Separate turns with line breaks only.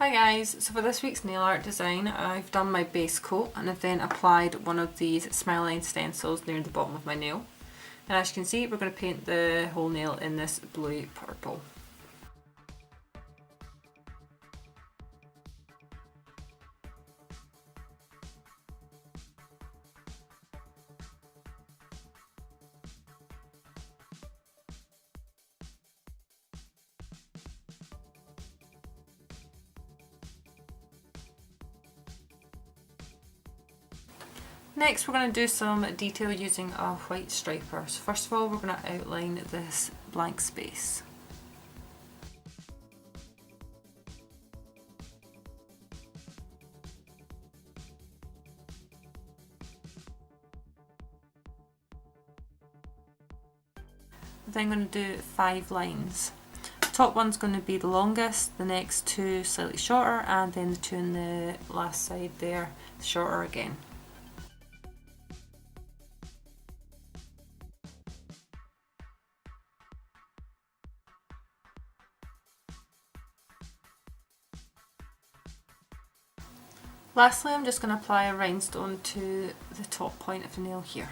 Hi guys, so for this week's nail art design I've done my base coat and I've then applied one of these Smile stencils near the bottom of my nail. And as you can see, we're going to paint the whole nail in this blue purple. Next we're going to do some detail using a white striper. So first of all we're going to outline this blank space. Then I'm going to do 5 lines. The top one's going to be the longest, the next 2 slightly shorter, and then the 2 on the last side there shorter again. Lastly, I'm just going to apply a rhinestone to the top point of the nail here.